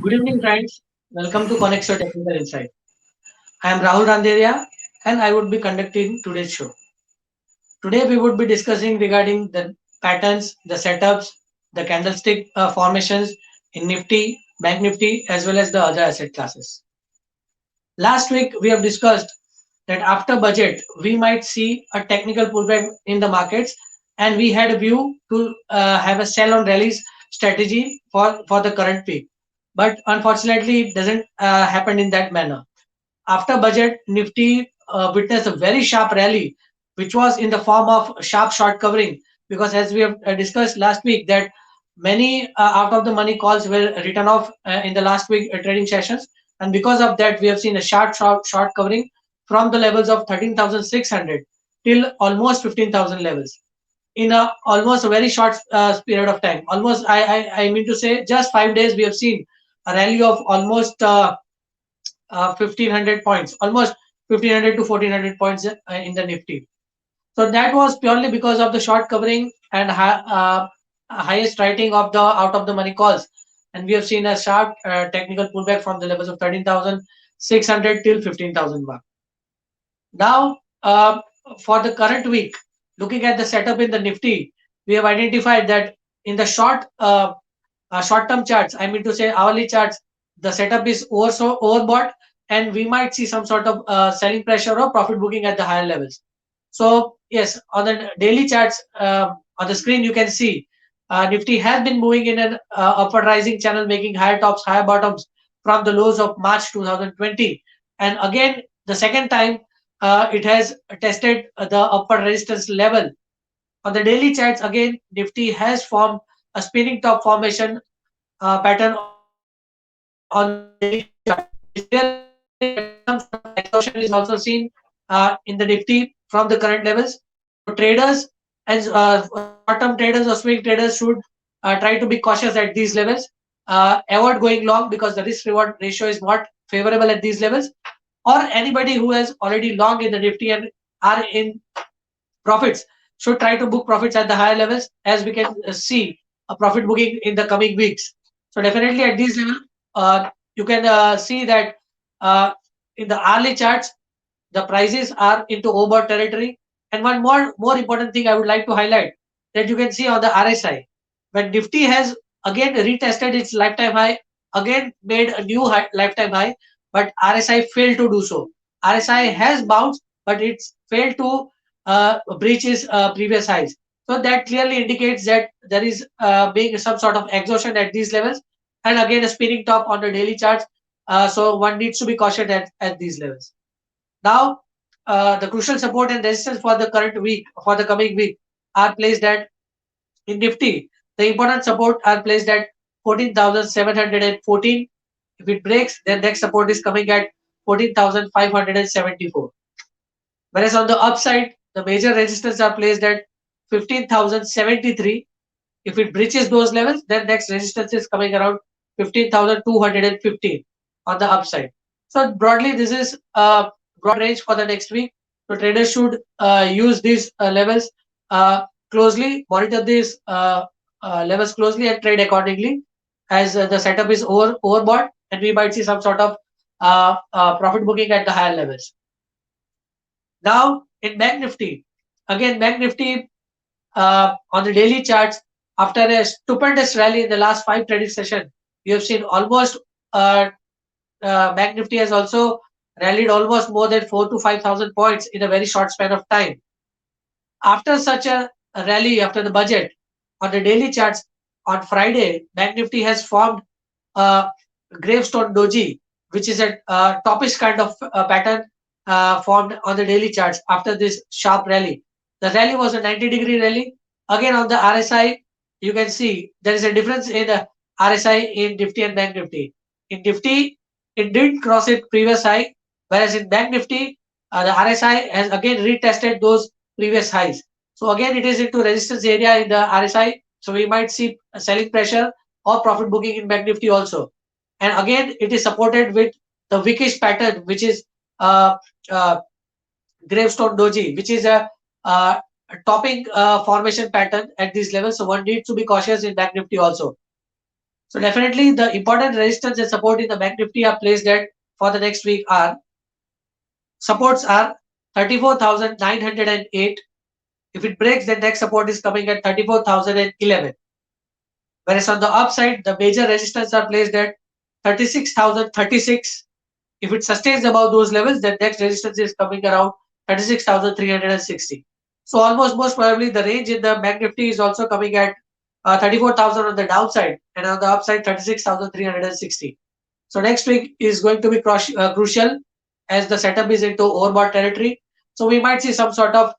Good evening, friends. Welcome to Connect Show Technical Insight. I am Rahul Randeria and I would be conducting today's show. Today, we would be discussing regarding the patterns, the setups, the candlestick formations in Nifty, Bank Nifty, as well as the other asset classes. Last week, we have discussed that after budget, we might see a technical pullback in the markets, and we had a view to have a sell on rallies strategy for the current peak. But unfortunately, it doesn't happen in that manner. After budget, Nifty witnessed a very sharp rally, which was in the form of sharp short covering. Because as we have discussed last week, that many out of the money calls were written off in the last week trading sessions, and because of that, we have seen a short covering from the levels of 13,600 till almost 15,000 levels in a almost a very short period of time. Almost, I mean to say, just 5 days we have seen a rally of almost 1500 points, almost 1500 to 1400 points in the Nifty. So that was purely because of the short covering and highest writing of the out of the money calls. And we have seen a sharp technical pullback from the levels of 13,600 till 15,000 mark. Now, for the current week, looking at the setup in the Nifty, we have identified that in the short-term charts, I mean to say hourly charts, the setup is overbought, and we might see some sort of selling pressure or profit booking at the higher levels. So yes, on the daily charts on the screen, you can see Nifty has been moving in an upward rising channel, making higher tops, higher bottoms from the lows of March 2020. And again, the second time, it has tested the upper resistance level. On the daily charts, again, Nifty has formed a spinning top formation pattern on the daily chart, which clearly indicates that some sort of exhaustion is also seen in the Nifty from the current levels. So traders and short-term traders or swing traders should try to be cautious at these levels. Avoid going long because the risk-reward ratio is not favorable at these levels. Or anybody who has already long in the Nifty and are in profits should try to book profits at the higher levels, as we can see a profit booking in the coming weeks. So definitely at this level, you can see that in the hourly charts, the prices are into overbought territory. And one more important thing I would like to highlight, that you can see on the RSI, when Nifty has again retested its lifetime high, again made a new lifetime high, but RSI failed to do so. RSI has bounced, but it's failed to breach its previous highs. So that clearly indicates that there is being some sort of exhaustion at these levels, and again a spinning top on the daily charts. So one needs to be cautious at these levels. Now, the crucial support and resistance for the current week, for the coming week, are placed at in Nifty. The important support are placed at 14,714. If it breaks, then next support is coming at 14,574. Whereas on the upside, the major resistance are placed at 15,073. If it breaches those levels, then next resistance is coming around 15,215 on the upside. So broadly, this is a broad range for the next week. So traders should use these levels closely, monitor these levels closely, and trade accordingly, as the setup is overbought, and we might see some sort of profit booking at the higher levels. Now in Bank Nifty, again Bank Nifty on the daily charts, after a stupendous rally in the last 5 trading sessions, you have seen almost Bank Nifty has also rallied almost more than 4 to 5,000 points in a very short span of time. After such a rally after the budget, on the daily charts on Friday, Bank Nifty has formed a gravestone doji, which is a topish kind of pattern formed on the daily charts after this sharp rally. The rally was a 90-degree rally. Again, on the RSI, you can see there is a difference in the RSI in Nifty and Bank Nifty. In Nifty, it didn't cross its previous high, whereas in Bank Nifty, the RSI has again retested those previous highs. So again, it is into resistance area in the RSI. So we might see a selling pressure or profit booking in Bank Nifty also. And again, it is supported with the wickish pattern, which is uh, uh, gravestone doji, which is a topping formation pattern at these levels. So one needs to be cautious in Bank Nifty also. So definitely the important resistance and support in the Bank Nifty are placed at for the next week are supports are 34,908. If it breaks, the next support is coming at 34,011. Whereas on the upside, the major resistance are placed at 36,036. If it sustains above those levels, then next resistance is coming around 36,360. So almost most probably the range in the Bank Nifty is also coming at 34,000 on the downside and on the upside 36,360. So next week is going to be crucial as the setup is into overbought territory. So we might see some sort of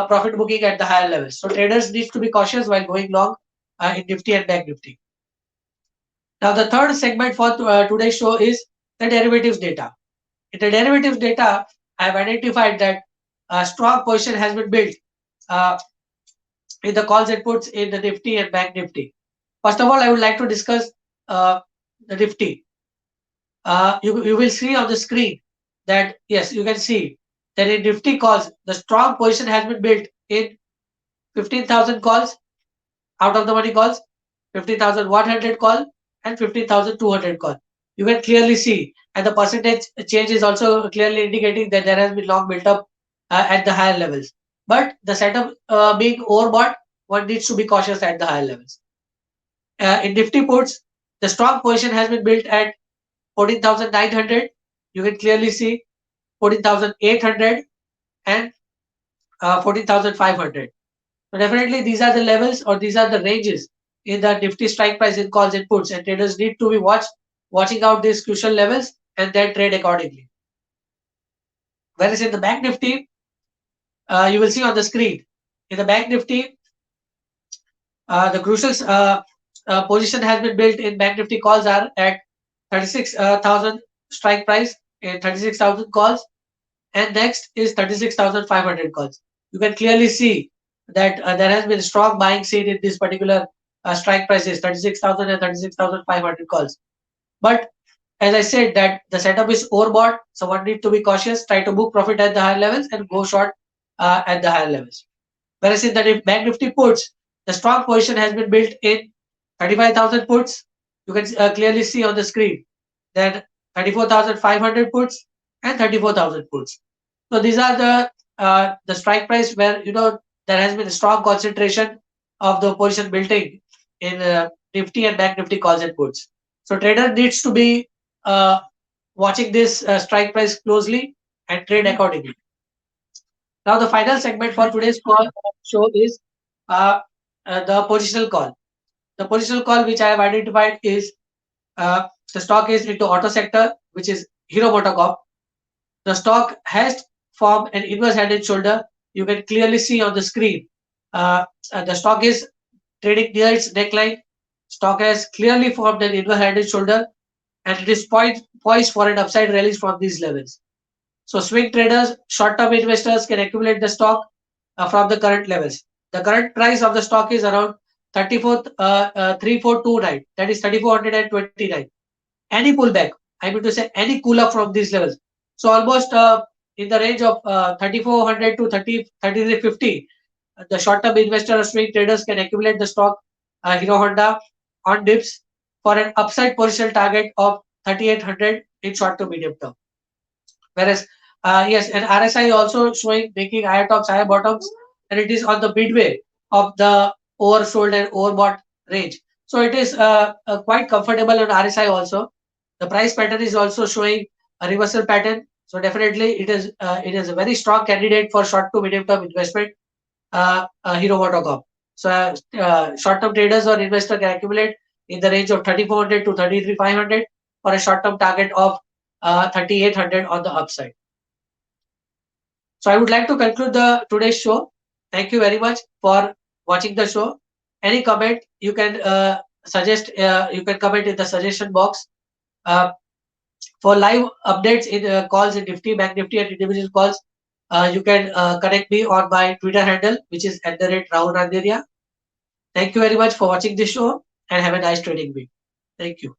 profit booking at the higher levels. So traders need to be cautious while going long in Nifty and Bank Nifty. Now the third segment for today's show is the derivatives data. In the derivatives data, I have identified that a strong position has been built uh, in the calls and puts in the Nifty and Bank Nifty. First of all, I would like to discuss the Nifty. You will see on the screen that yes, you can see that in Nifty calls, the strong position has been built in 15,000 calls, out of the money calls, 15,100 call, and 15,200 call. You can clearly see, and the percentage change is also clearly indicating that there has been long built up at the higher levels. But the setup being overbought, one needs to be cautious at the higher levels. In Nifty puts, the strong position has been built at 14,900. You can clearly see 14,800 and 14,500. So definitely these are the levels or these are the ranges in the Nifty strike price in calls and puts, and traders need to be watching out these crucial levels and then trade accordingly. Whereas in the Bank Nifty, you will see on the screen, in the Bank Nifty, the crucial position has been built in Bank Nifty calls are at 36,000 strike price in 36,000 calls, and next is 36,500 calls. You can clearly see that there has been strong buying seen in this particular strike prices 36,000 and 36,500 calls. But as I said that the setup is overbought, so one need to be cautious, try to book profit at the higher levels and go short at the higher levels. Whereas in the Bank Nifty puts, the strong position has been built in 35,000 puts. You can clearly see on the screen that 34,500 puts and 34,000 puts. So these are the strike price where there has been a strong concentration of the position building in Nifty and Bank Nifty calls and puts. So trader needs to be watching this strike price closely and trade accordingly. Now the final segment for today's show is the positional call. The positional call which I have identified is the stock is into auto sector, which is Hero MotoCorp. The stock has formed an inverse head and shoulder. You can clearly see on the screen. The stock is trading near its neckline. Stock has clearly formed an inverse head and shoulder, and it is poised for an upside rally from these levels. So swing traders, short-term investors can accumulate the stock from the current levels. The current price of the stock is around 34,3429. That is 3,429. Any pullback, I mean to say any cool up from these levels. So almost in the range of 3,400 to 3,350, the short-term investor or swing traders can accumulate the stock Hero Honda on dips for an upside positional target of 3,800 in short to medium term. Whereas yes, and RSI also showing making higher tops, higher bottoms, and it is on the midway of the oversold and overbought range. So it is quite comfortable on RSI also. The price pattern is also showing a reversal pattern. So definitely it is a very strong candidate for short to medium term investment. Hero MotoCorp. So short term traders or investor can accumulate in the range of 3,400 to 33,500 for a short term target of 3,800 on the upside. So I would like to conclude the today's show. Thank you very much for watching the show. Any comment you can suggest, you can comment in the suggestion box. For live updates in calls in Nifty, Bank Nifty, and individual calls, you can connect me on my Twitter handle, which is @Rahul Randeria. Thank you very much for watching this show and have a nice trading week. Thank you.